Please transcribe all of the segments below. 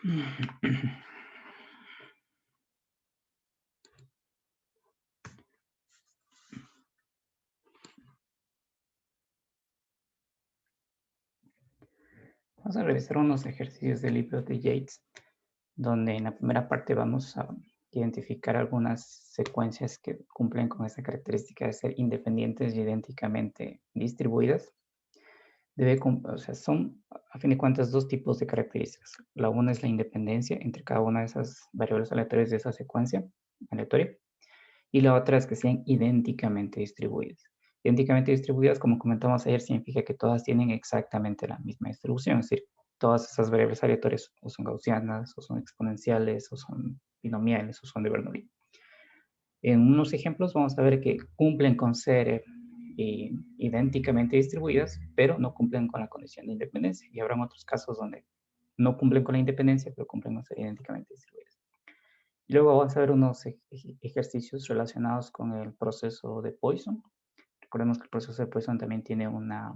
Vamos a revisar unos ejercicios del libro de Yates, donde en la primera parte vamos a identificar algunas secuencias que cumplen con esa característica de ser independientes y idénticamente distribuidas. O sea, son, a fin de cuentas, dos tipos de características. La una es la independencia entre cada una de esas variables aleatorias de esa secuencia aleatoria, y la otra es que sean idénticamente distribuidas. Idénticamente distribuidas, como comentamos ayer, significa que todas tienen exactamente la misma distribución, es decir, todas esas variables aleatorias o son gaussianas, o son exponenciales, o son binomiales, o son de Bernoulli. En unos ejemplos vamos a ver que cumplen con ser idénticamente distribuidas, pero no cumplen con la condición de independencia. Y habrá otros casos donde no cumplen con la independencia, pero cumplen con ser idénticamente distribuidas. Y luego vamos a ver unos ejercicios relacionados con el proceso de Poisson. Recordemos que el proceso de Poisson también tiene una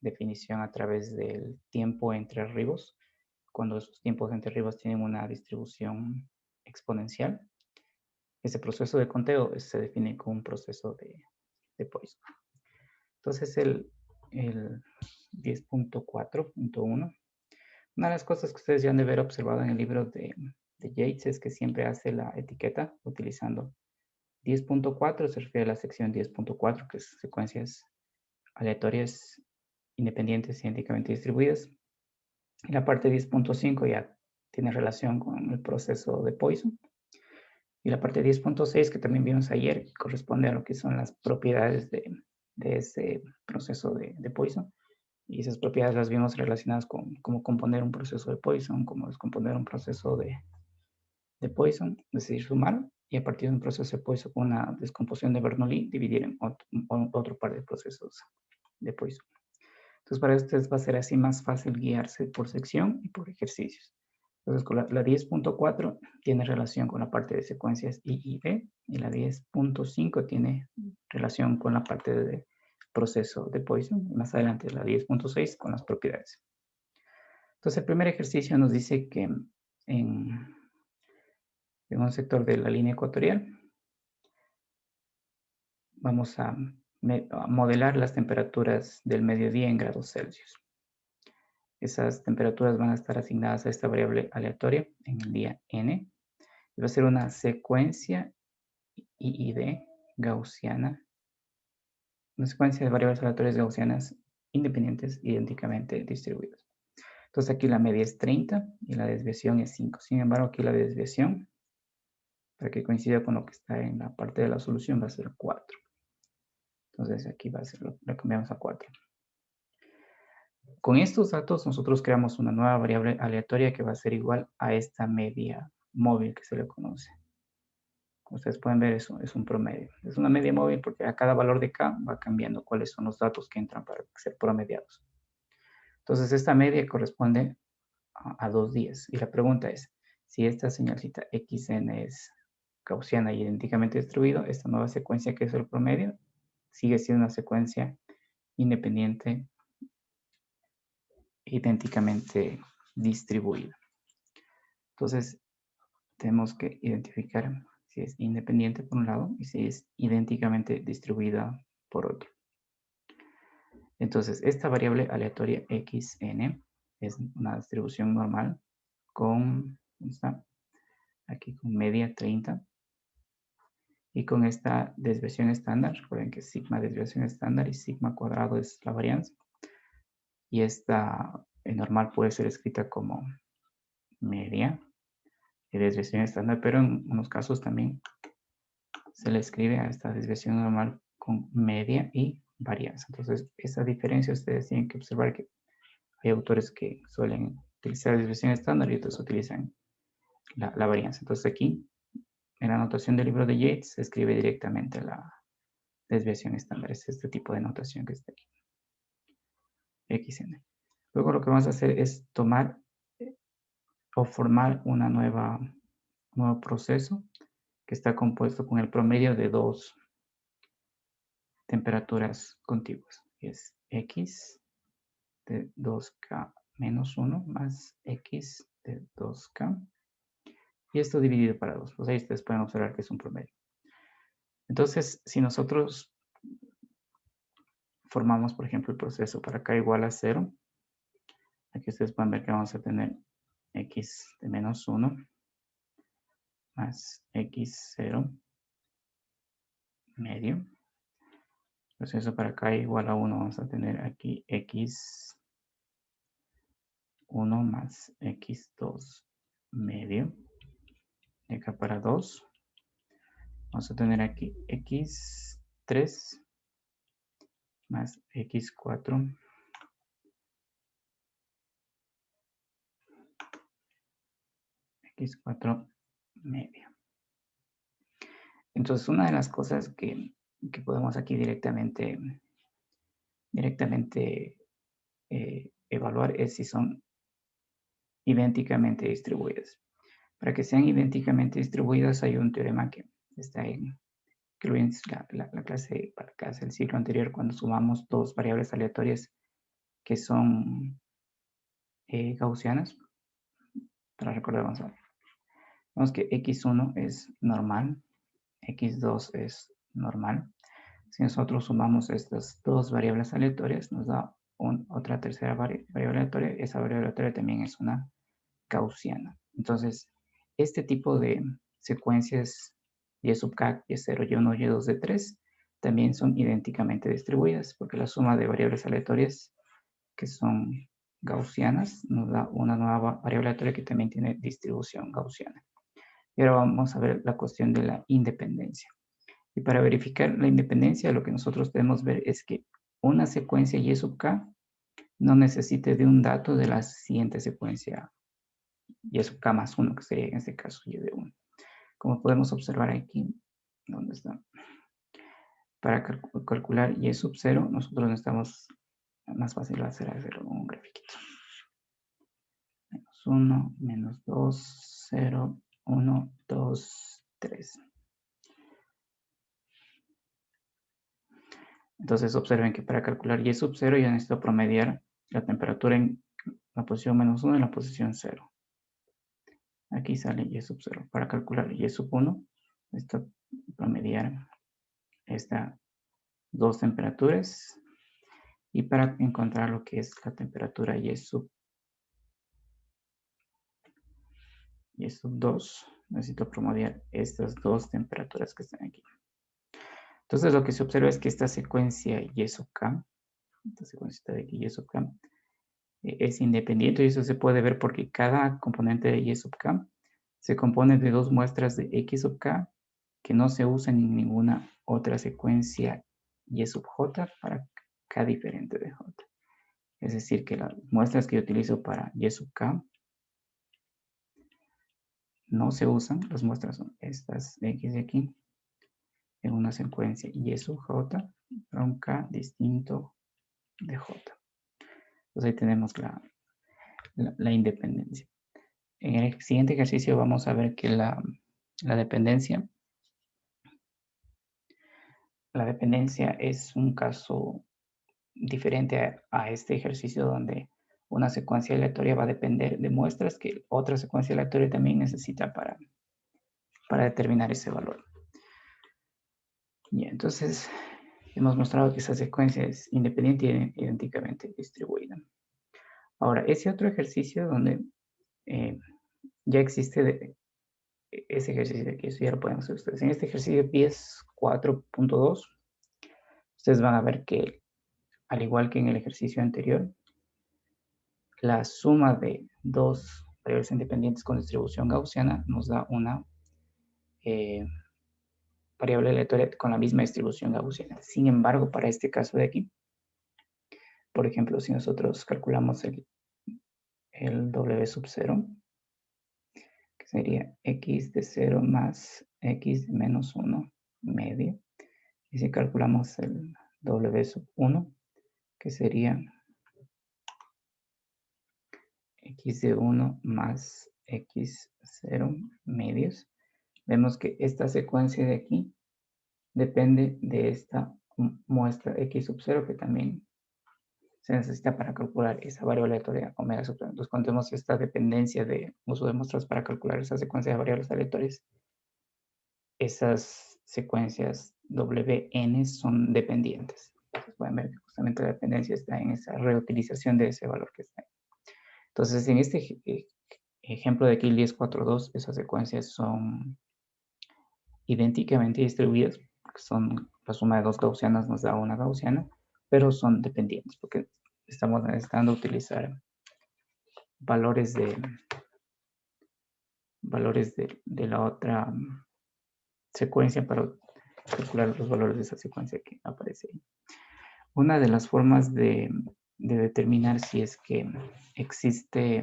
definición a través del tiempo entre ribos, cuando esos tiempos entre ribos tienen una distribución exponencial. Ese proceso de conteo se define como un proceso de Poisson. Entonces, el 10.4.1, una de las cosas que ustedes ya han de haber observado en el libro de Yates es que siempre hace la etiqueta utilizando 10.4, se refiere a la sección 10.4, que es secuencias aleatorias independientes idénticamente distribuidas. Y la parte 10.5 ya tiene relación con el proceso de Poisson. Y la parte 10.6, que también vimos ayer, corresponde a lo que son las propiedades de ese proceso de Poisson. Y esas propiedades las vimos relacionadas con cómo componer un proceso de Poisson, cómo descomponer un proceso de Poisson, es decir, sumar, y a partir de un proceso de Poisson con una descomposición de Bernoulli, dividir en otro par de procesos de Poisson. Entonces, para ustedes va a ser así más fácil guiarse por sección y por ejercicios. Entonces, con la 10.4 tiene relación con la parte de secuencias I y D, y la 10.5 tiene relación con la parte de proceso de Poisson, y más adelante la 10.6 con las propiedades. Entonces, el primer ejercicio nos dice que en un sector de la línea ecuatorial vamos a modelar las temperaturas del mediodía en grados Celsius. Esas temperaturas van a estar asignadas a esta variable aleatoria en el día n. Va a ser una secuencia IID gaussiana, una secuencia de variables aleatorias gaussianas independientes idénticamente distribuidas. Entonces aquí la media es 30 y la desviación es 5. Sin embargo, aquí la desviación, para que coincida con lo que está en la parte de la solución, va a ser 4. Entonces aquí va a ser, lo cambiamos a 4. Con estos datos nosotros creamos una nueva variable aleatoria que va a ser igual a esta media móvil que se le conoce. Como ustedes pueden ver, eso es un promedio. Es una media móvil porque a cada valor de K va cambiando cuáles son los datos que entran para ser promediados. Entonces esta media corresponde a 2 días. Y la pregunta es, si esta señalcita xn es gaussiana y idénticamente distribuido, esta nueva secuencia que es el promedio sigue siendo una secuencia independiente idénticamente distribuida. Entonces, tenemos que identificar si es independiente por un lado y si es idénticamente distribuida por otro. Entonces, esta variable aleatoria xn es una distribución normal con, ¿está? Aquí con media 30 y con esta desviación estándar. Recuerden que sigma desviación estándar y sigma cuadrado es la varianza. Y esta normal puede ser escrita como media de desviación estándar, pero en unos casos también se le escribe a esta desviación normal con media y varianza. Entonces, esa diferencia ustedes tienen que observar que hay autores que suelen utilizar desviación estándar y otros utilizan la varianza. Entonces, aquí, en la notación del libro de Yates, se escribe directamente la desviación estándar. Es este tipo de notación que está aquí. XN. Luego lo que vamos a hacer es tomar o formar un nuevo proceso que está compuesto con el promedio de dos temperaturas contiguas. Es X de 2K menos 1 más X de 2K. Y esto dividido para 2. Pues ahí ustedes pueden observar que es un promedio. Entonces, si nosotros formamos, por ejemplo, el proceso para K igual a 0, aquí ustedes pueden ver que vamos a tener x de menos 1 más x0 medio. Proceso para K igual a 1, vamos a tener aquí x1 más x2 medio. De acá para 2, vamos a tener aquí x3 más x4 x4 medio. Entonces, una de las cosas que podemos aquí directamente evaluar es si son idénticamente distribuidas. Para que sean idénticamente distribuidas hay un teorema que está en la clase para clase del ciclo anterior, cuando sumamos dos variables aleatorias que son gaussianas. Para recordar, vemos que x1 es normal, x2 es normal. Si nosotros sumamos estas dos variables aleatorias, nos da otra tercera variable aleatoria. Esa variable aleatoria también es una gaussiana. Entonces, este tipo de secuencias y sub k, y0, y1, y2, y3 también son idénticamente distribuidas, porque la suma de variables aleatorias que son gaussianas nos da una nueva variable aleatoria que también tiene distribución gaussiana. Y ahora vamos a ver la cuestión de la independencia. Y para verificar la independencia, lo que nosotros debemos ver es que una secuencia y sub k no necesite de un dato de la siguiente secuencia y sub k más 1, que sería en este caso y de 1. Como podemos observar aquí, ¿dónde está? Para calcular y sub 0, nosotros necesitamos, más fácil hacer un grafiquito. Menos 1, menos 2, 0, 1, 2, 3. Entonces observen que para calcular y sub 0 yo necesito promediar la temperatura en la posición menos 1 y la posición 0. Aquí sale y sub 0. Para calcular y sub 1, necesito promediar estas dos temperaturas. Y para encontrar lo que es la temperatura y sub 2, necesito promediar estas dos temperaturas que están aquí. Entonces lo que se observa es que esta secuencia y sub k, esta secuencia de aquí y sub k, es independiente y eso se puede ver porque cada componente de y sub k se compone de dos muestras de x sub k que no se usan en ninguna otra secuencia y sub j para k diferente de j. Es decir, que las muestras que yo utilizo para y sub k no se usan, las muestras son estas x de aquí en una secuencia y sub j para un k distinto de j. Entonces ahí tenemos la independencia. En el siguiente ejercicio vamos a ver que la dependencia es un caso diferente a este ejercicio donde una secuencia aleatoria va a depender de muestras que otra secuencia aleatoria también necesita para determinar ese valor. Y entonces hemos mostrado que esa secuencia es independiente y idénticamente distribuida. Ahora, ese otro ejercicio donde ya existe ese ejercicio de aquí, eso ya lo pueden hacer ustedes. En este ejercicio 10.4.2, ustedes van a ver que, al igual que en el ejercicio anterior, la suma de dos variables independientes con distribución gaussiana nos da una variable aleatoria con la misma distribución gaussiana. Sin embargo, para este caso de aquí, por ejemplo, si nosotros calculamos el W sub 0, que sería x de 0 más x de menos 1 medio, y si calculamos el W sub 1, que sería x de 1 más x0 medios, vemos que esta secuencia de aquí depende de esta muestra x sub 0 que también se necesita para calcular esa variable aleatoria omega sub 2. Entonces, cuando tenemos esta dependencia de uso de muestras para calcular esa secuencia de variables aleatorias, esas secuencias WN son dependientes. Entonces, pueden ver que justamente la dependencia está en esa reutilización de ese valor que está ahí. Entonces, en este ejemplo de aquí, el 1042, esas secuencias son idénticamente distribuidas, porque son la suma de dos gaussianas nos da una gaussiana, pero son dependientes, porque estamos necesitando utilizar valores de la otra secuencia para calcular los valores de esa secuencia que aparece ahí. Una de las formas de determinar si es que existe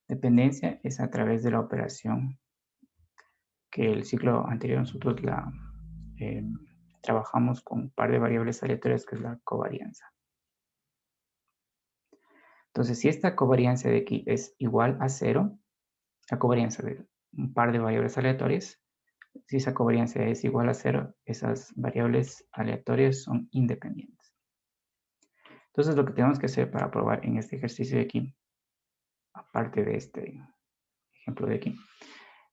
dependencia es a través de la operación que el ciclo anterior nosotros trabajamos con un par de variables aleatorias que es la covarianza. Entonces, si esta covarianza de aquí es igual a 0, la covarianza de un par de variables aleatorias, si esa covarianza es igual a 0, esas variables aleatorias son independientes. Entonces, lo que tenemos que hacer para probar en este ejercicio de aquí, aparte de este ejemplo de aquí,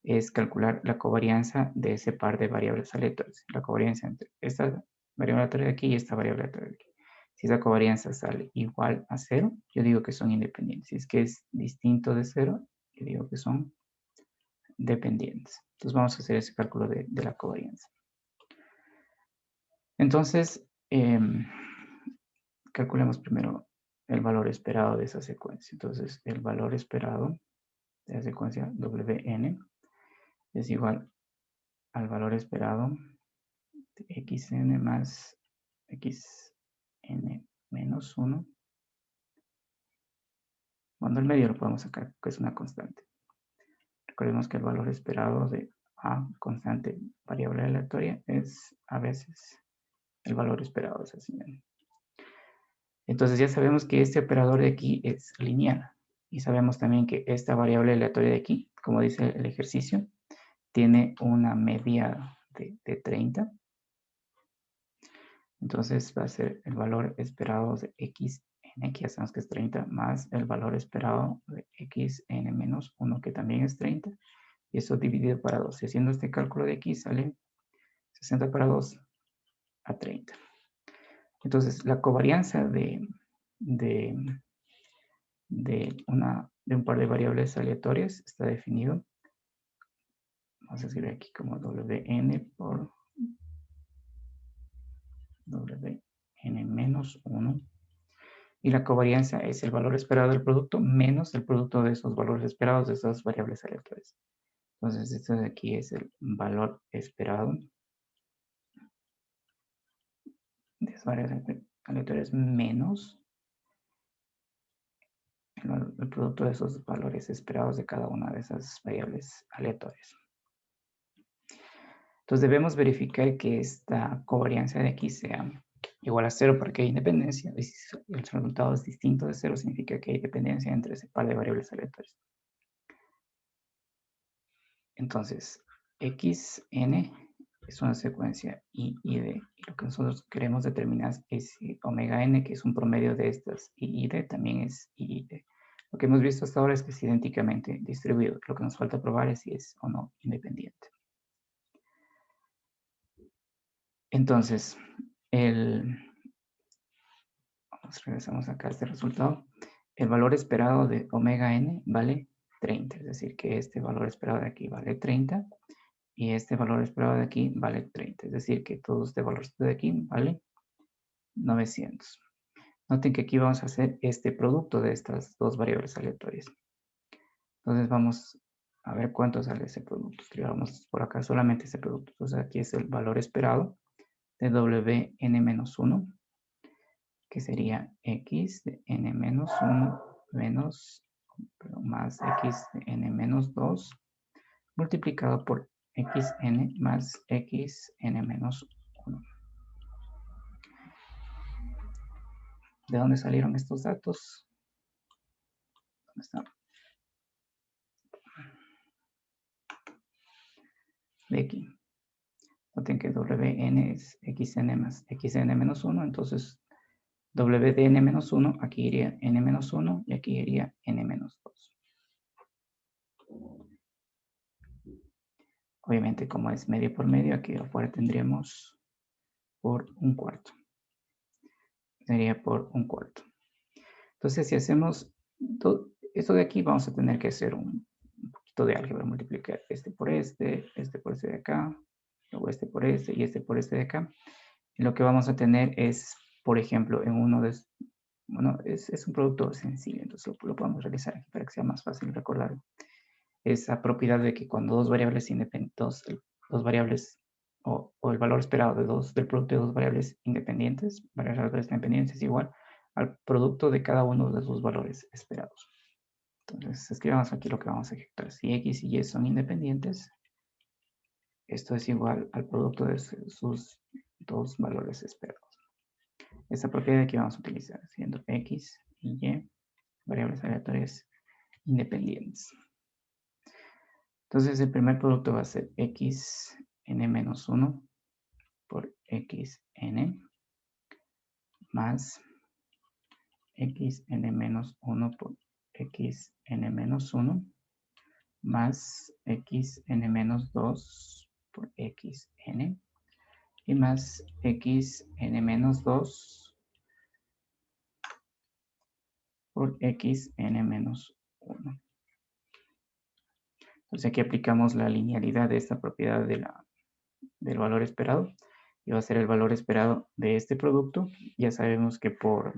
es calcular la covarianza de ese par de variables aleatorias. La covarianza entre esta variable aleatoria de aquí y esta variable aleatoria de aquí. Si esa covarianza sale igual a 0, yo digo que son independientes. Si es que es distinto de 0, yo digo que son dependientes. Entonces vamos a hacer ese cálculo de la covarianza. Entonces, calculemos primero el valor esperado de esa secuencia. Entonces, el valor esperado de la secuencia Wn es igual al valor esperado de xn más xn menos 1. Cuando el medio lo podemos sacar, que es una constante. Recordemos que el valor esperado de A, constante variable aleatoria, es a veces el valor esperado de esa señal. Entonces ya sabemos que este operador de aquí es lineal. Y sabemos también que esta variable aleatoria de aquí, como dice el ejercicio, tiene una media de 30. Entonces va a ser el valor esperado de xn, que ya sabemos que es 30, más el valor esperado de xn menos 1, que también es 30. Y eso dividido para 2. Y haciendo este cálculo de aquí sale 60 para 2 a 30. Entonces la covarianza de un par de variables aleatorias está definido. Vamos a escribir aquí como Wn por Wn menos 1. Y la covarianza es el valor esperado del producto menos el producto de esos valores esperados de esas variables aleatorias. Entonces, esto de aquí es el valor esperado de esas variables aleatorias menos el producto de esos valores esperados de cada una de esas variables aleatorias. Entonces debemos verificar que esta covarianza de aquí sea igual a 0 porque hay independencia. Y si el resultado es distinto de 0, significa que hay dependencia entre ese par de variables aleatorias. Entonces, xn es una secuencia I y D. Y lo que nosotros queremos determinar es si omega n, que es un promedio de estas I y D, también es I y D. Lo que hemos visto hasta ahora es que es idénticamente distribuido. Lo que nos falta probar es si es o no independiente. Entonces, regresamos acá a este resultado. El valor esperado de omega n vale 30, es decir, que este valor esperado de aquí vale 30 y este valor esperado de aquí vale 30, es decir, que todo este valor de aquí vale 900. Noten que aquí vamos a hacer este producto de estas dos variables aleatorias. Entonces vamos a ver cuánto sale ese producto. Escribamos por acá solamente ese producto. Entonces aquí es el valor esperado de Wn-1, que sería x de n menos 1 más x de n menos 2 multiplicado por xn más xn menos 1. ¿De dónde salieron estos datos? ¿Dónde están? De aquí. Noten que Wn es xn más xn menos 1, entonces W de n-1, aquí iría n-1 y aquí iría n-2. Obviamente, como es medio por medio, aquí afuera tendríamos por un cuarto. Sería por un cuarto. Entonces, si hacemos esto de aquí, vamos a tener que hacer un poquito de álgebra, multiplicar este por este de acá, luego este por este y este por este de acá. Y lo que vamos a tener es, por ejemplo, en uno de... Bueno, es un producto sencillo, entonces lo podemos realizar aquí para que sea más fácil recordarlo. Esa propiedad de que cuando dos variables independientes, dos variables o el valor esperado del producto de dos variables independientes, variables independientes es igual al producto de cada uno de sus valores esperados. Entonces, escribamos aquí lo que vamos a ejecutar. Si x y y son independientes, esto es igual al producto de sus dos valores esperados. Esta propiedad aquí vamos a utilizar, siendo x y y variables aleatorias independientes. Entonces, el primer producto va a ser xn-1 por xn más xn-1 por xn-1 más xn-2 por xn y más xn-2 por xn-1. Entonces aquí aplicamos la linealidad de esta propiedad del valor esperado y va a ser el valor esperado de este producto. Ya sabemos que por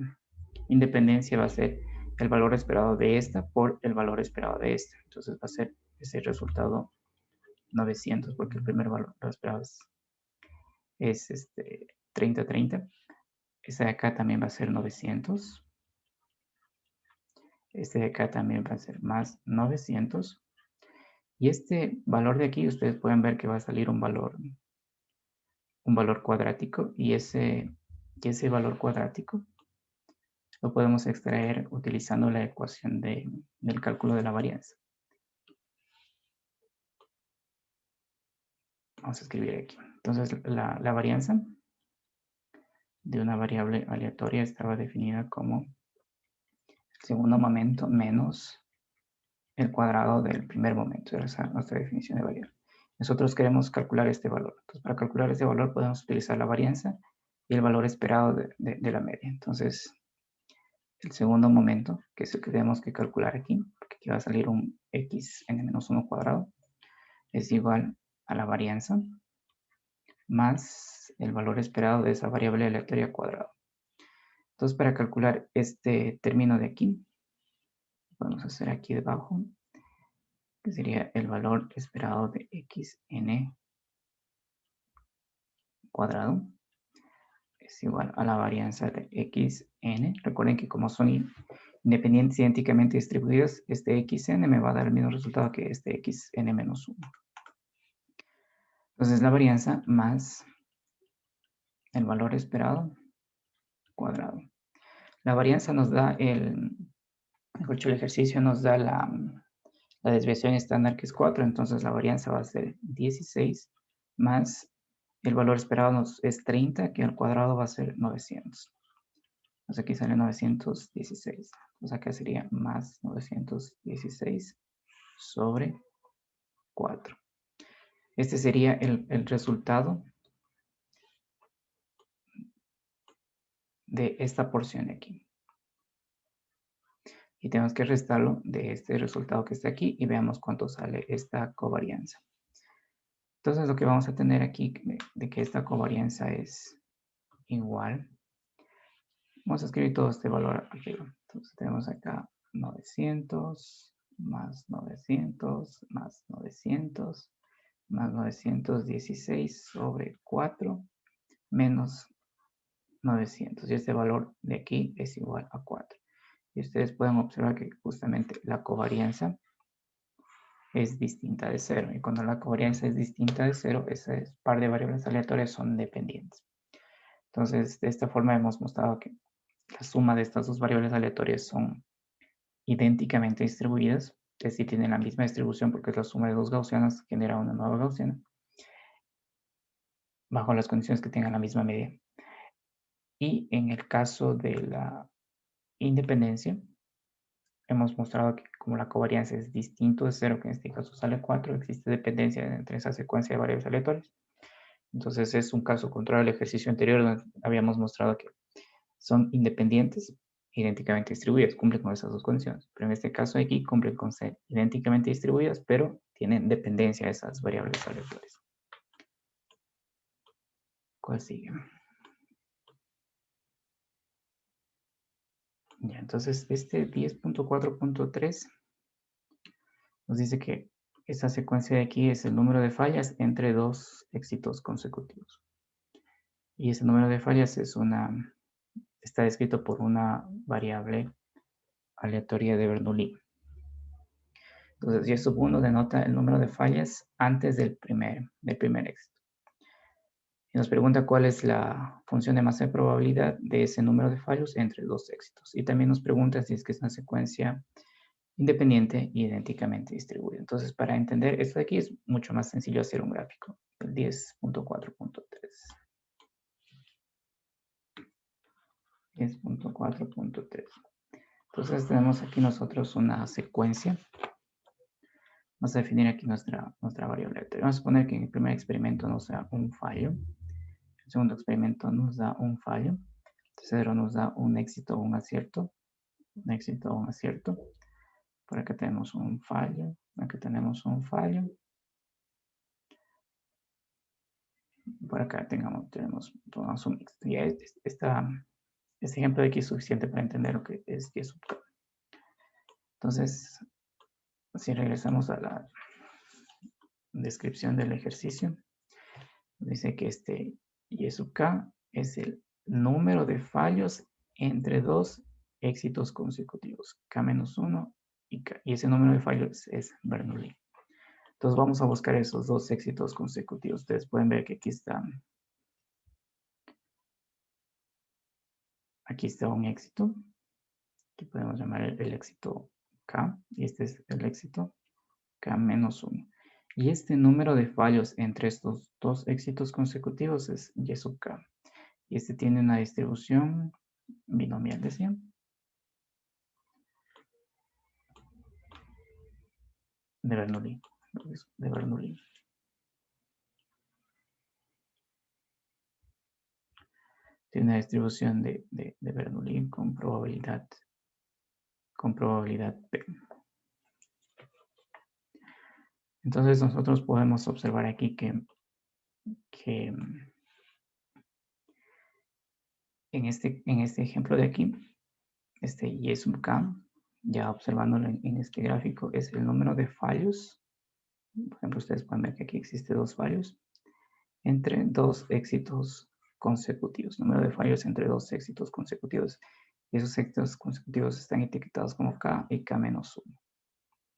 independencia va a ser el valor esperado de esta por el valor esperado de esta. Entonces va a ser ese resultado 900 porque el primer valor esperado es 30. Este de acá también va a ser 900. Este de acá también va a ser más 900. Y este valor de aquí, ustedes pueden ver que va a salir un valor cuadrático. Y ese valor cuadrático lo podemos extraer utilizando la ecuación del cálculo de la varianza. Vamos a escribir aquí. Entonces, la varianza de una variable aleatoria estaba definida como el segundo momento menos el cuadrado del primer momento. Esa es nuestra definición de variable. Nosotros queremos calcular este valor. Entonces, para calcular este valor podemos utilizar la varianza y el valor esperado de la media. Entonces, el segundo momento, que es el que tenemos que calcular aquí, porque aquí va a salir un xn-1 cuadrado, es igual a la varianza más el valor esperado de esa variable aleatoria cuadrado. Entonces, para calcular este término de aquí, podemos hacer aquí debajo, que sería el valor esperado de xn cuadrado, es igual a la varianza de xn. Recuerden que como son independientes idénticamente distribuidas, este xn me va a dar el mismo resultado que este xn-1. Entonces, la varianza más el valor esperado cuadrado. La varianza nos da mejor dicho, el ejercicio nos da la desviación estándar, que es 4, entonces la varianza va a ser 16 más el valor esperado es 30, que al cuadrado va a ser 900. Entonces aquí sale 916. Entonces acá sería más 916 sobre 4. Este sería el resultado de esta porción de aquí. Y tenemos que restarlo de este resultado que está aquí y veamos cuánto sale esta covarianza. Entonces lo que vamos a tener aquí de que esta covarianza es igual. Vamos a escribir todo este valor arriba. Entonces tenemos acá 900 más 900 más 900 más 916 sobre 4 menos 900. Y este valor de aquí es igual a 4. Y ustedes pueden observar que justamente la covarianza es distinta de 0. Y cuando la covarianza es distinta de 0, ese par de variables aleatorias son dependientes. Entonces, de esta forma hemos mostrado que la suma de estas dos variables aleatorias son idénticamente distribuidas, es decir, tienen la misma distribución porque es la suma de dos gaussianas que genera una nueva gaussiana, bajo las condiciones que tengan la misma media. Y en el caso de la independencia, hemos mostrado que como la covariancia es distinto de 0, que en este caso sale 4, existe dependencia entre esa secuencia de variables aleatorias. Entonces es un caso contrario al ejercicio anterior donde habíamos mostrado que son independientes, idénticamente distribuidas, cumplen con esas dos condiciones. Pero en este caso aquí cumplen con ser idénticamente distribuidas, pero tienen dependencia de esas variables aleatorias. ¿Cuál sigue? Ya, entonces este 10.4.3 nos dice que esta secuencia de aquí es el número de fallas entre dos éxitos consecutivos. Y ese número de fallas está descrito por una variable aleatoria de Bernoulli. Entonces, y sub 1 denota el número de fallas antes del primer éxito. Y nos pregunta cuál es la función de masa de probabilidad de ese número de fallos entre dos éxitos. Y también nos pregunta si es que es una secuencia independiente y idénticamente distribuida. Entonces, para entender esto de aquí es mucho más sencillo hacer un gráfico. El 10.4.3. 10.4.3. Entonces tenemos aquí nosotros una secuencia. Vamos a definir aquí nuestra variable. Vamos a poner que en el primer experimento nos da un fallo. El segundo experimento nos da un fallo. El tercero nos da un éxito o un acierto. Un éxito o un acierto. Por acá tenemos un fallo. Acá tenemos un fallo. Por acá tenemos un éxito. Ya este ejemplo de aquí es suficiente para entender lo que es Y sub k. Entonces, si regresamos a la descripción del ejercicio, dice que este Y sub k es el número de fallos entre dos éxitos consecutivos, K-1 y K. Y ese número de fallos es Bernoulli. Entonces vamos a buscar esos dos éxitos consecutivos. Ustedes pueden ver que aquí está un éxito, que podemos llamar el éxito K, y este es el éxito K-1. Y este número de fallos entre estos dos éxitos consecutivos es Y sub K. Y este tiene una distribución binomial, decía. De Bernoulli. De Bernoulli. Tiene una distribución de Bernoulli con probabilidad P. Entonces nosotros podemos observar aquí que en este ejemplo de aquí, este Y sub K, ya observándolo en este gráfico, es el número de fallos. Por ejemplo, ustedes pueden ver que aquí existe dos fallos entre dos éxitos consecutivos. Número de fallos entre dos éxitos consecutivos. Y esos éxitos consecutivos están etiquetados como K y K-1.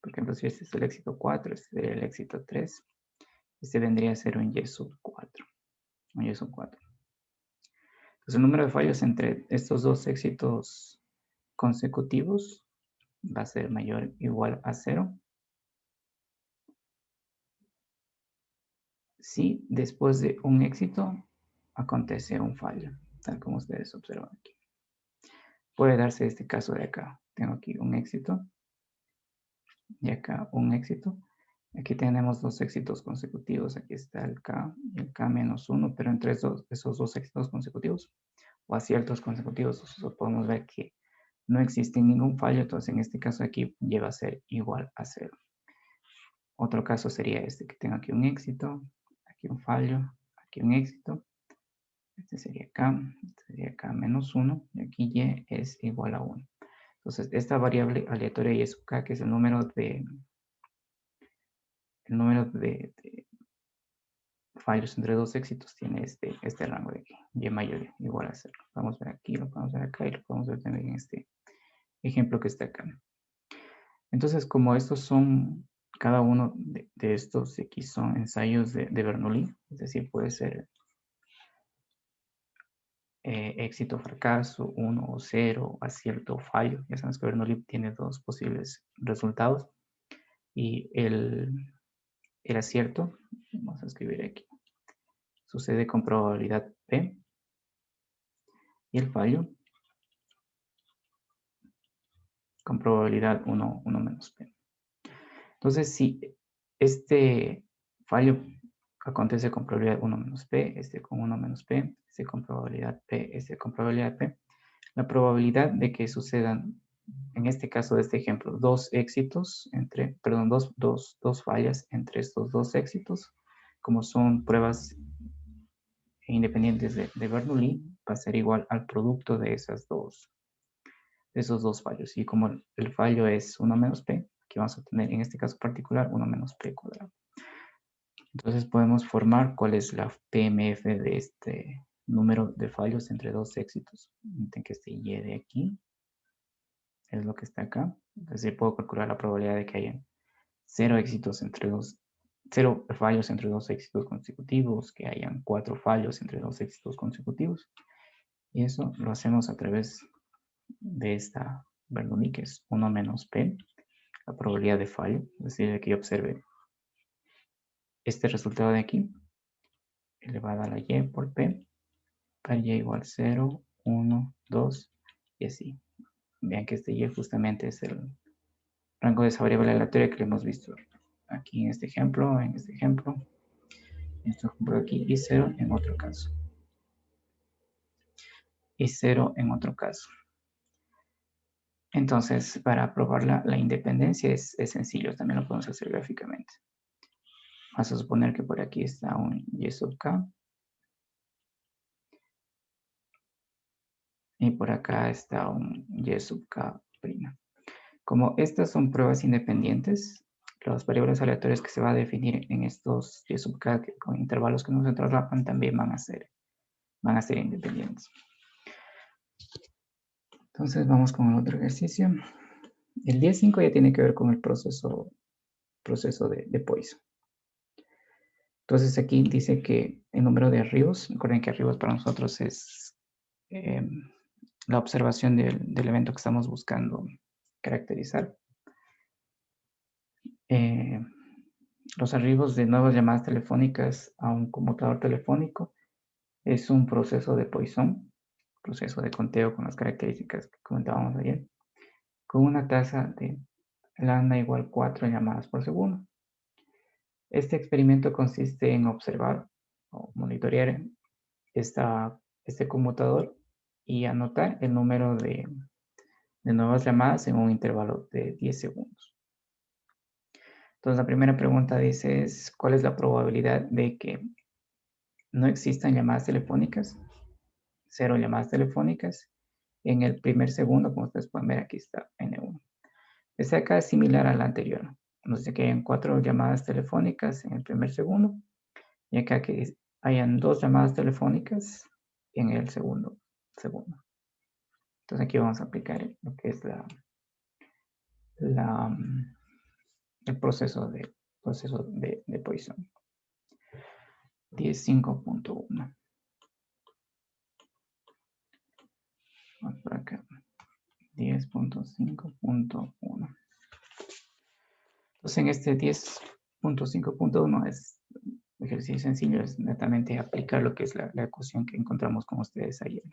Por ejemplo, si este es el éxito 4, este sería el éxito 3. Este vendría a ser un Y sub 4. Un Y sub 4. Entonces, el número de fallos entre estos dos éxitos consecutivos va a ser mayor o igual a 0 si después de un éxito acontece un fallo, tal como ustedes observan aquí. Puede darse este caso de acá. Tengo aquí un éxito y acá un éxito. Aquí tenemos dos éxitos consecutivos. Aquí está el K y el K-1, pero entre esos dos éxitos consecutivos o aciertos consecutivos, podemos ver que no existe ningún fallo. Entonces, en este caso aquí lleva a ser igual a 0. Otro caso sería este, que tengo aquí un éxito, aquí un fallo, aquí un éxito. Este sería K-1 y aquí Y es igual a 1. Entonces, esta variable aleatoria Y sub K, que es el número de fallos entre dos éxitos, tiene este rango de aquí, Y mayor o igual a 0. Lo podemos ver aquí, lo podemos ver acá y lo podemos ver también en este ejemplo que está acá. Entonces, como estos son, cada uno de estos aquí son ensayos de Bernoulli, es decir, puede ser éxito, fracaso, 1 o 0, acierto o fallo. Ya sabes que Bernoulli tiene dos posibles resultados. Y el acierto, vamos a escribir aquí, sucede con probabilidad P. y el fallo con probabilidad 1 menos p. Entonces, si este fallo acontece con probabilidad 1 menos p, este con 1 menos p, este con probabilidad p, este con probabilidad p, la probabilidad de que sucedan, en este caso de este ejemplo, dos fallas entre estos dos éxitos, como son pruebas independientes de Bernoulli, va a ser igual al producto de esos dos fallos. Y como el fallo es 1 menos p, que vamos a tener en este caso particular 1 menos p cuadrado. Entonces podemos formar cuál es la PMF de este número de fallos entre dos éxitos. Noten que este Y de aquí es lo que está acá. Entonces puedo calcular la probabilidad de que haya 0 fallos entre dos éxitos consecutivos, que hayan 4 fallos entre dos éxitos consecutivos. Y eso lo hacemos a través de esta Bernoulli, que es 1 menos p, la probabilidad de fallo, es decir, de que yo observe este resultado de aquí, elevada a la y por p, para y igual 0, 1, 2 y así. Vean que este y justamente es el rango de esa variable aleatoria que le hemos visto aquí en este ejemplo, en este ejemplo aquí, y 0 en otro caso. Y 0 en otro caso. Entonces, para probar la independencia es sencillo, también lo podemos hacer gráficamente. Vamos a suponer que por aquí está un y sub k. Y por acá está un y sub k'. Como estas son pruebas independientes, las variables aleatorias que se va a definir en estos y sub k con intervalos que no se traslapan también van a ser independientes. Entonces vamos con el otro ejercicio. El 10.5 ya tiene que ver con el proceso de Poisson. Entonces aquí dice que el número de arribos, recuerden que arribos para nosotros es la observación del evento que estamos buscando caracterizar. Los arribos de nuevas llamadas telefónicas a un conmutador telefónico es un proceso de Poisson, proceso de conteo con las características que comentábamos ayer, con una tasa de lambda igual 4 llamadas por segundo. Este experimento consiste en observar o monitorear este conmutador y anotar el número de nuevas llamadas en un intervalo de 10 segundos. Entonces la primera pregunta dice ¿cuál es la probabilidad de que no existan llamadas telefónicas? 0 llamadas telefónicas en el primer segundo, como ustedes pueden ver aquí está N1. Esta acá es similar a la anterior. Nos dice que hayan 4 llamadas telefónicas en el primer segundo y acá que hayan 2 llamadas telefónicas en el segundo. Entonces aquí vamos a aplicar lo que es el proceso de Poisson. 10.5.1. Vamos por acá. 10.5.1. Entonces en este 10.5.1 es un ejercicio sencillo, es netamente aplicar lo que es la ecuación que encontramos con ustedes ayer.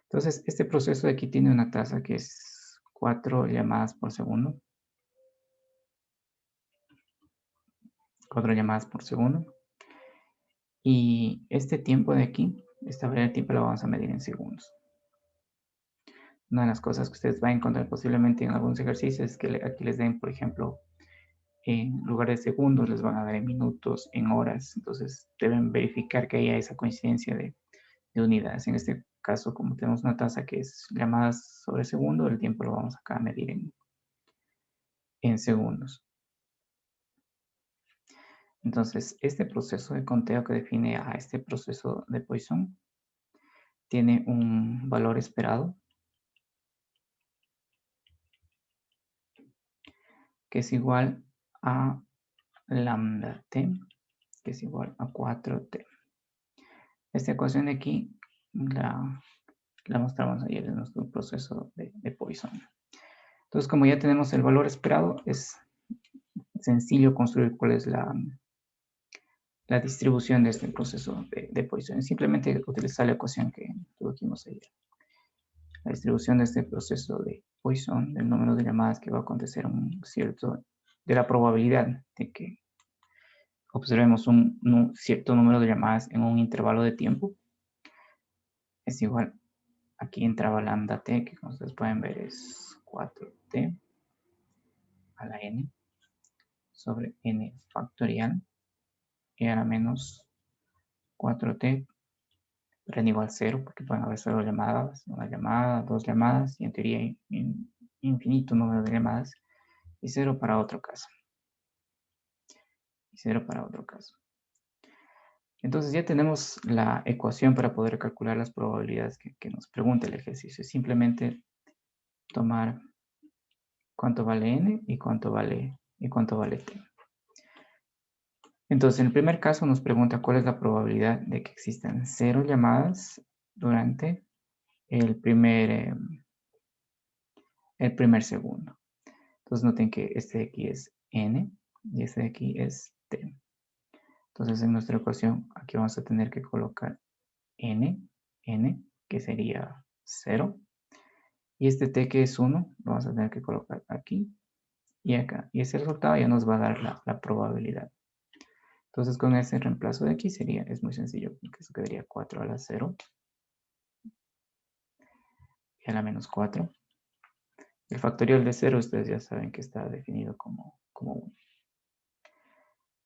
Entonces este proceso de aquí tiene una tasa que es 4 llamadas por segundo. 4 llamadas por segundo. Y este tiempo de aquí, esta variable de tiempo la vamos a medir en segundos. Una de las cosas que ustedes van a encontrar posiblemente en algunos ejercicios es que aquí les den, por ejemplo, en lugar de segundos, les van a dar en minutos, en horas. Entonces deben verificar que haya esa coincidencia de unidades. En este caso, como tenemos una tasa que es llamadas sobre segundo, el tiempo lo vamos acá a medir en segundos. Entonces, este proceso de conteo que define a este proceso de Poisson tiene un valor esperado que es igual a lambda t, que es igual a 4t. Esta ecuación de aquí la mostramos ayer en nuestro proceso de Poisson. Entonces, como ya tenemos el valor esperado, es sencillo construir cuál es la distribución de este proceso de Poisson. Simplemente utilizar la ecuación que dijimos ayer. La distribución de este proceso de Poisson, del número de llamadas que va a acontecer de la probabilidad de que observemos un cierto número de llamadas en un intervalo de tiempo, es igual, aquí entraba lambda t, que como ustedes pueden ver es 4t a la n sobre n factorial y a la menos 4t, pero n igual 0, porque pueden haber 0 llamadas, una llamada, 2 llamadas, y en teoría infinito número de llamadas, y 0 para otro caso. Y 0 para otro caso. Entonces ya tenemos la ecuación para poder calcular las probabilidades que nos pregunta el ejercicio. Simplemente tomar cuánto vale n y cuánto vale t. Entonces, en el primer caso nos pregunta cuál es la probabilidad de que existan 0 llamadas durante el primer segundo. Entonces noten que este de aquí es n y este de aquí es t. Entonces en nuestra ecuación aquí vamos a tener que colocar n, que sería 0. Y este t que es 1, lo vamos a tener que colocar aquí y acá. Y ese resultado ya nos va a dar la probabilidad. Entonces con ese reemplazo de aquí es muy sencillo, porque eso quedaría 4 a la 0 y a la menos 4. El factorial de 0 ustedes ya saben que está definido como 1.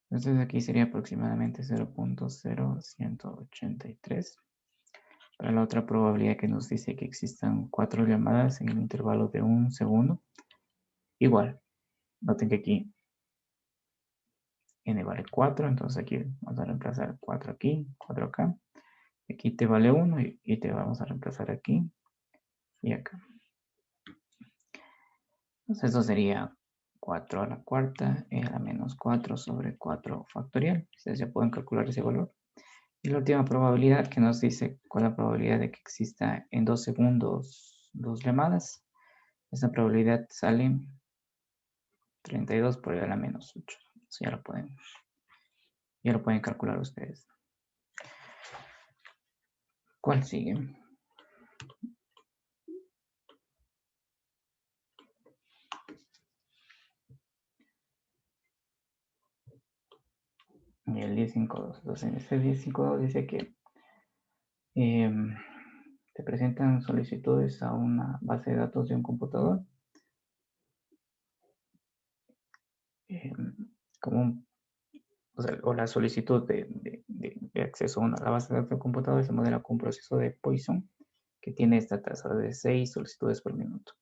Entonces aquí sería aproximadamente 0.0183. Para la otra probabilidad que nos dice que existan 4 llamadas en el intervalo de 1 segundo, igual. Noten que aquí n vale 4, entonces aquí vamos a reemplazar 4 aquí, 4 acá. Aquí t vale 1 y te vamos a reemplazar aquí y acá. Entonces esto sería 4 a la cuarta y a la menos 4 sobre 4 factorial. Ustedes ya pueden calcular ese valor. Y la última probabilidad que nos dice cuál es la probabilidad de que exista en 2 segundos 2 llamadas. Esta probabilidad sale 32 por a la menos 8. Eso ya lo pueden calcular ustedes. ¿Cuál sigue? Y el 10.5.2. Entonces en este 10.5.2 dice que te presentan solicitudes a una base de datos de un computador o la solicitud de acceso a la base de datos del computador se modela con un proceso de Poisson que tiene esta tasa de 6 solicitudes por minuto.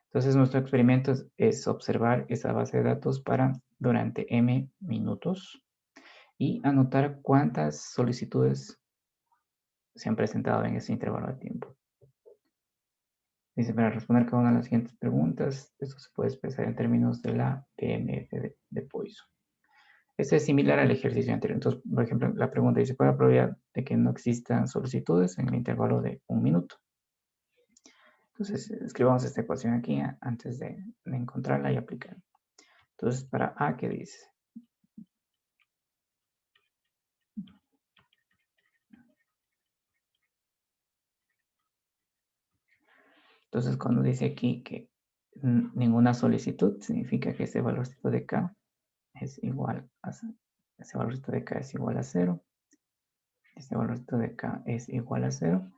Entonces nuestro experimento es observar esa base de datos durante m minutos y anotar cuántas solicitudes se han presentado en ese intervalo de tiempo. Dice, para responder cada una de las siguientes preguntas, esto se puede expresar en términos de la PMF de Poisson. Este es similar al ejercicio anterior. Entonces, por ejemplo, la pregunta dice, ¿cuál es la probabilidad de que no existan solicitudes en el intervalo de 1 minuto? Entonces, escribamos esta ecuación aquí antes de encontrarla y aplicarla. Entonces, para A, ¿qué dice? Entonces, cuando dice aquí que ninguna solicitud, significa que ese valorcito de K es igual a 0. Ese valorcito de K es igual a 0. Este valorcito de K es igual a 0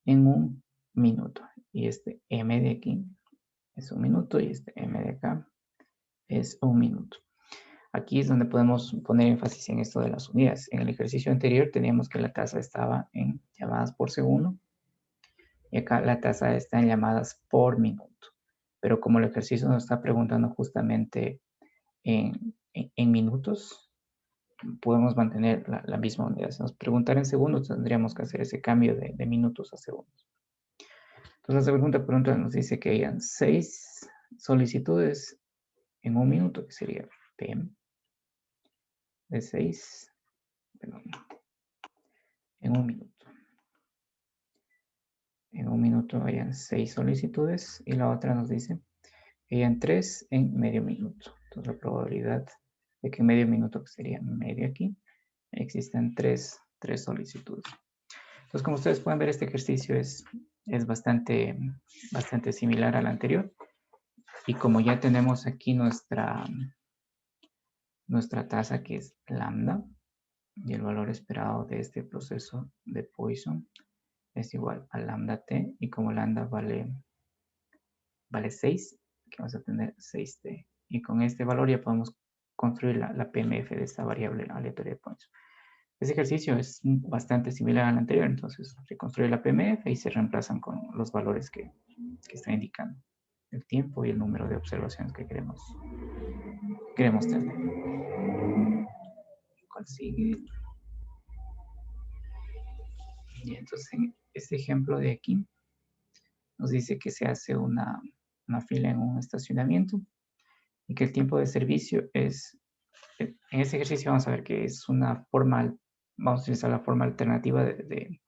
en 1 minuto. Y este M de aquí es 1 minuto y este M de acá es 1 minuto. Aquí es donde podemos poner énfasis en esto de las unidades. En el ejercicio anterior teníamos que la tasa estaba en llamadas por segundo y acá la tasa está en llamadas por minuto. Pero como el ejercicio nos está preguntando justamente en minutos, podemos mantener la misma unidad. Si nos preguntara en segundos, tendríamos que hacer ese cambio de minutos a segundos. Entonces la segunda pregunta nos dice que hayan 6 solicitudes en 1 minuto, que sería PM de 6, perdón, en 1 minuto. En 1 minuto hayan 6 solicitudes y la otra nos dice que hayan 3 en medio minuto. Entonces la probabilidad de que en medio minuto, que sería medio aquí, existan 3 solicitudes. Entonces, como ustedes pueden ver, este ejercicio es bastante similar al anterior. Y como ya tenemos aquí nuestra tasa, que es lambda, y el valor esperado de este proceso de Poisson es igual a lambda t, y como lambda vale 6, que vamos a tener 6t. Y con este valor ya podemos construir la PMF de esta variable aleatoria de Poisson. Este ejercicio es bastante similar al anterior, entonces se construye la PMF y se reemplazan con los valores que está indicando el tiempo y el número de observaciones que queremos tener. ¿Cuál sigue? Y entonces en este ejemplo de aquí nos dice que se hace una fila en un estacionamiento y que el tiempo de servicio es, en este ejercicio vamos a ver que es una forma, vamos a utilizar la forma alternativa de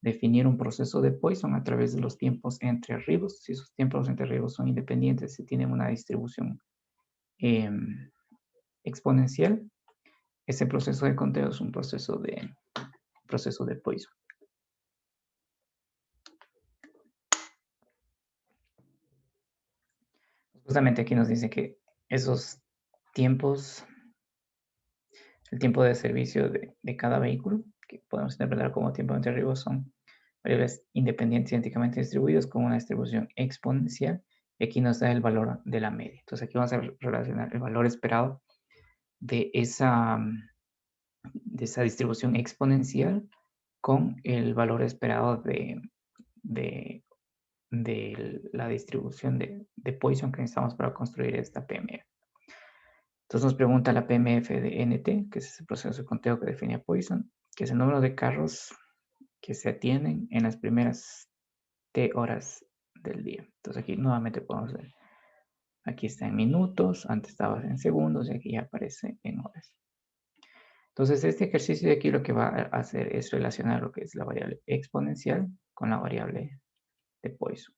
definir un proceso de Poisson a través de los tiempos entre arribos. Si esos tiempos entre arribos son independientes, si tienen una distribución exponencial, ese proceso de conteo es un proceso de Poisson. Justamente aquí nos dice que esos tiempos, el tiempo de servicio de cada vehículo, que podemos interpretar como tiempo entre arribos, son variables independientes idénticamente distribuidas con una distribución exponencial, y aquí nos da el valor de la media. Entonces aquí vamos a relacionar el valor esperado de esa distribución exponencial con el valor esperado de la distribución de Poisson que necesitamos para construir esta PMF. Entonces nos pregunta la PMF de NT, que es ese proceso de conteo que definía Poisson, que es el número de carros que se atienden en las primeras T horas del día. Entonces aquí nuevamente podemos ver, aquí está en minutos, antes estaba en segundos y aquí ya aparece en horas. Entonces este ejercicio de aquí lo que va a hacer es relacionar lo que es la variable exponencial con la variable de Poisson.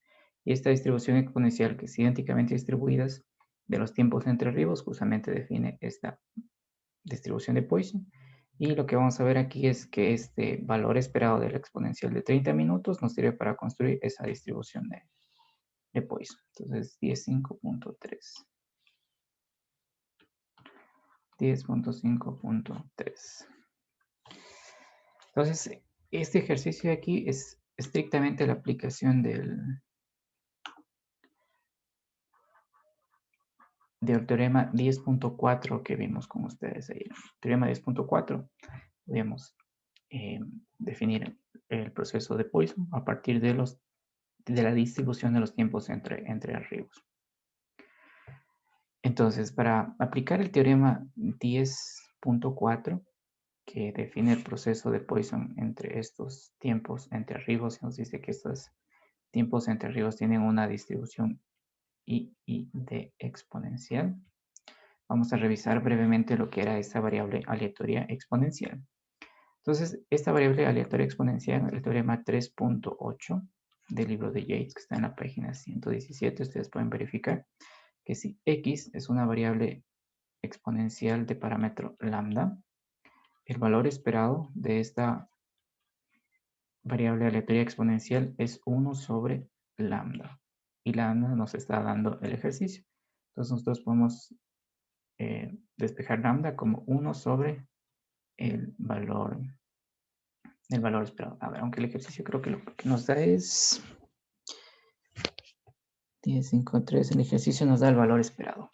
Y esta distribución exponencial, que es idénticamente distribuidas de los tiempos entre arribos, justamente define esta distribución de Poisson. Y lo que vamos a ver aquí es que este valor esperado de la exponencial de 30 minutos nos sirve para construir esa distribución de Poisson. Entonces 10.5.3. 10.5.3. Entonces, este ejercicio de aquí es estrictamente la aplicación del teorema 10.4 que vimos con ustedes ahí. Teorema 10.4, podemos definir el proceso de Poisson a partir de la distribución de los tiempos entre arribos. Entonces, para aplicar el teorema 10.4, que define el proceso de Poisson entre estos tiempos entre arribos, nos dice que estos tiempos entre arribos tienen una distribución I de exponencial. Vamos a revisar brevemente lo que era esta variable aleatoria exponencial. Entonces, esta variable aleatoria exponencial, el teorema 3.8 del libro de Yates, que está en la página 117, ustedes pueden verificar que si x es una variable exponencial de parámetro lambda, el valor esperado de esta variable aleatoria exponencial es 1 sobre lambda. Y lambda nos está dando el ejercicio. Entonces nosotros podemos despejar lambda como 1 sobre el valor esperado. A ver, aunque el ejercicio creo que lo que nos da es 10.5.3. El ejercicio nos da el valor esperado.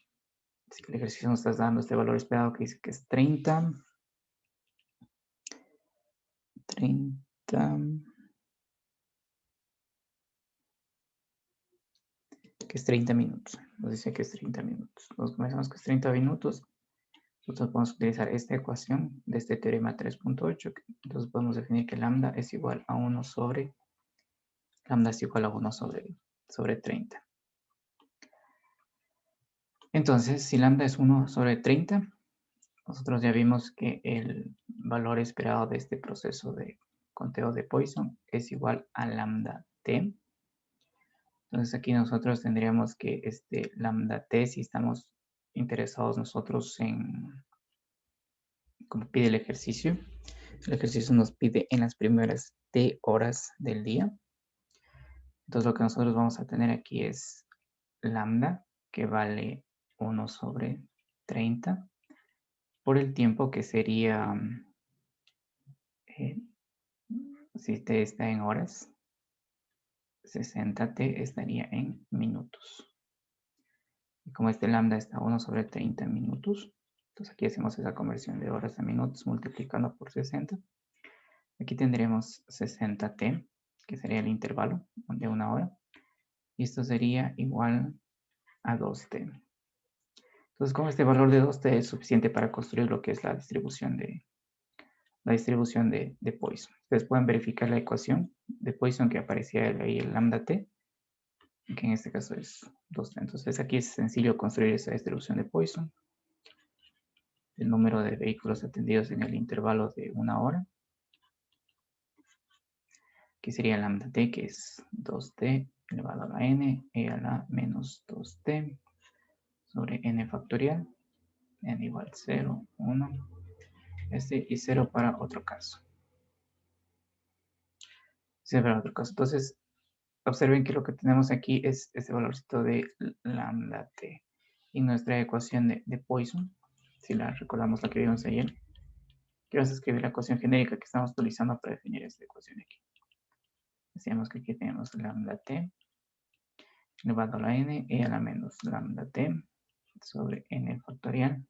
Así que el ejercicio nos está dando este valor esperado que dice que es 30, que es 30 minutos. Nos dice que es 30 minutos. Nos comenzamos que es 30 minutos. Nosotros podemos utilizar esta ecuación de este teorema 3.8. Entonces podemos definir que lambda es igual a 1 sobre 30. Entonces, si lambda es 1 sobre 30, nosotros ya vimos que el valor esperado de este proceso de conteo de Poisson es igual a lambda t. Entonces aquí nosotros tendríamos que este lambda t, si estamos interesados nosotros en, como pide el ejercicio nos pide en las primeras t horas del día. Entonces lo que nosotros vamos a tener aquí es lambda, que vale 1 sobre 30, por el tiempo que sería, eh, si t está en horas, 60t estaría en minutos. Y como este lambda está a 1 sobre 30 minutos, entonces aquí hacemos esa conversión de horas a minutos multiplicando por 60. Aquí tendremos 60t, que sería el intervalo de una hora, y esto sería igual a 2t. Entonces, con este valor de 2t es suficiente para construir lo que es la distribución de Poisson. Ustedes pueden verificar la ecuación de Poisson que aparecía ahí, el lambda t, que en este caso es 2t. Entonces, aquí es sencillo construir esa distribución de Poisson. El número de vehículos atendidos en el intervalo de una hora, que sería lambda t, que es 2t elevado a la n, e a la menos 2t sobre n factorial, n igual 0, 1, y 0 para otro caso. 0 para otro caso. Entonces, observen que lo que tenemos aquí es este valorcito de lambda t. Y nuestra ecuación de Poisson, si la recordamos la que vimos ayer, que vamos a escribir la ecuación genérica que estamos utilizando para definir esta ecuación aquí. Decíamos que aquí tenemos lambda t elevado a la n, e a la menos lambda t sobre n factorial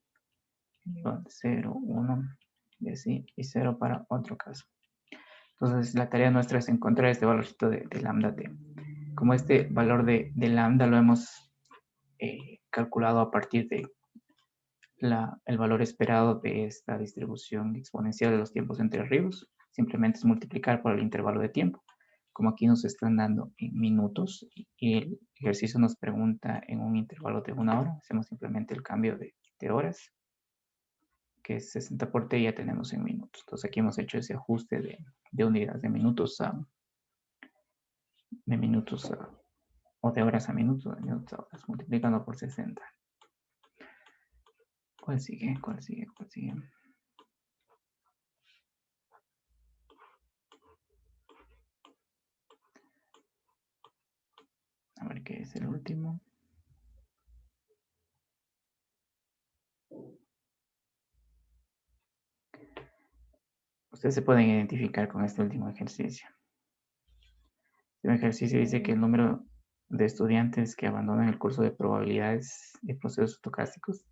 igual 0, 1, y así, y 0 para otro caso. Entonces, la tarea nuestra es encontrar este valorcito de lambda t. Como este valor de lambda lo hemos calculado a partir de el valor esperado de esta distribución exponencial de los tiempos entre arribos, simplemente es multiplicar por el intervalo de tiempo. Como aquí nos están dando en minutos y el ejercicio nos pregunta en un intervalo de una hora, hacemos simplemente el cambio de horas, que es 60 por t, y ya tenemos en minutos. Entonces aquí hemos hecho ese ajuste de unidades de minutos o de horas a minutos, de minutos a horas, multiplicando por 60. ¿Cuál sigue? ¿Cuál sigue? ¿Cuál sigue? A ver qué es el último. Ustedes se pueden identificar con este último ejercicio. Este ejercicio dice que el número de estudiantes que abandonan el curso de probabilidades y procesos estocásticos,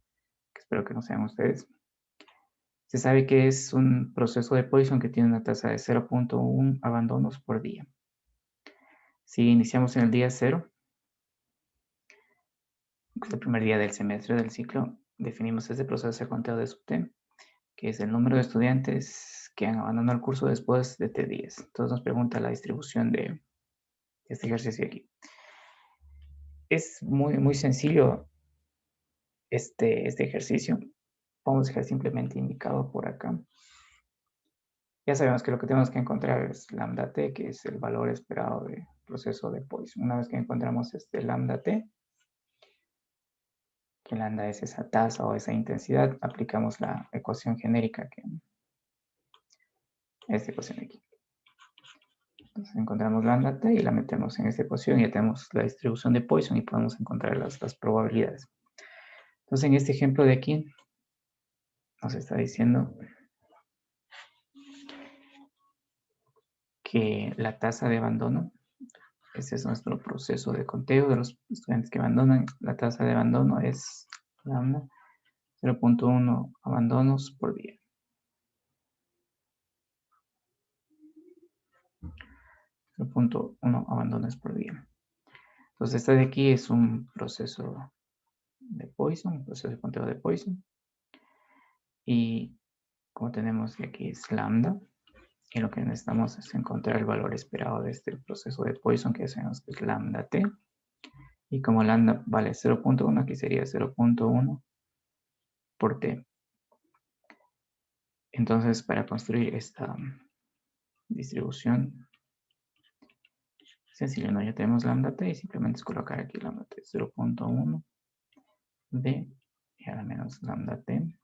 que espero que no sean ustedes, se sabe que es un proceso de Poisson que tiene una tasa de 0.1 abandonos por día. Si iniciamos en el día 0, que es el primer día del semestre del ciclo, definimos este proceso de conteo de sub t, que es el número de estudiantes que han abandonado el curso después de t días. Entonces nos pregunta la distribución de este ejercicio aquí. Es muy sencillo este ejercicio. Vamos a dejar simplemente indicado por acá. Ya sabemos que lo que tenemos que encontrar es lambda t, que es el valor esperado del proceso de Poisson. Una vez que encontramos este lambda t, que lambda es esa tasa o esa intensidad, aplicamos la ecuación genérica, que es esta ecuación de aquí. Entonces encontramos lambda t y la metemos en esta ecuación y ya tenemos la distribución de Poisson y podemos encontrar las probabilidades. Entonces en este ejemplo de aquí nos está diciendo que la tasa de abandono, este es nuestro proceso de conteo de los estudiantes que abandonan, la tasa de abandono es lambda 0.1 abandonos por día. 0.1 abandonos por día. Entonces, este de aquí es un proceso de Poisson, un proceso de conteo de Poisson. Y como tenemos que aquí es lambda, y lo que necesitamos es encontrar el valor esperado de este proceso de Poisson, que sabemos que es lambda t. Y como lambda vale 0.1, aquí sería 0.1 por t. Entonces, para construir esta distribución, sencillo, ¿no? Ya tenemos lambda t y simplemente es colocar aquí lambda t 0.1 d y ahora menos lambda t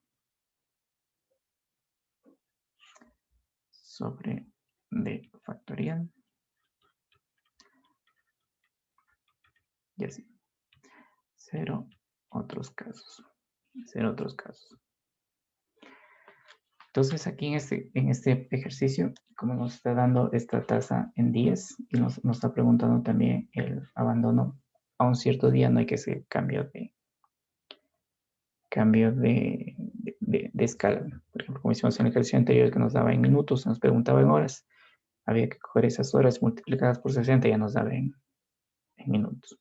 sobre de factorial. Y así. 0 otros casos. 0 otros casos. Entonces aquí en este ejercicio, como nos está dando esta tasa en 10 y nos está preguntando también el abandono a un cierto día, no hay que hacer cambio de escala. Por ejemplo, como hicimos en el ejercicio anterior que nos daba en minutos, nos preguntaba en horas, había que coger esas horas multiplicadas por 60 y ya nos daba en minutos.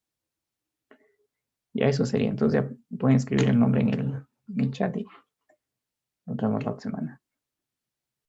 Ya eso sería. Entonces ya pueden escribir el nombre en el chat y nos vemos la otra semana.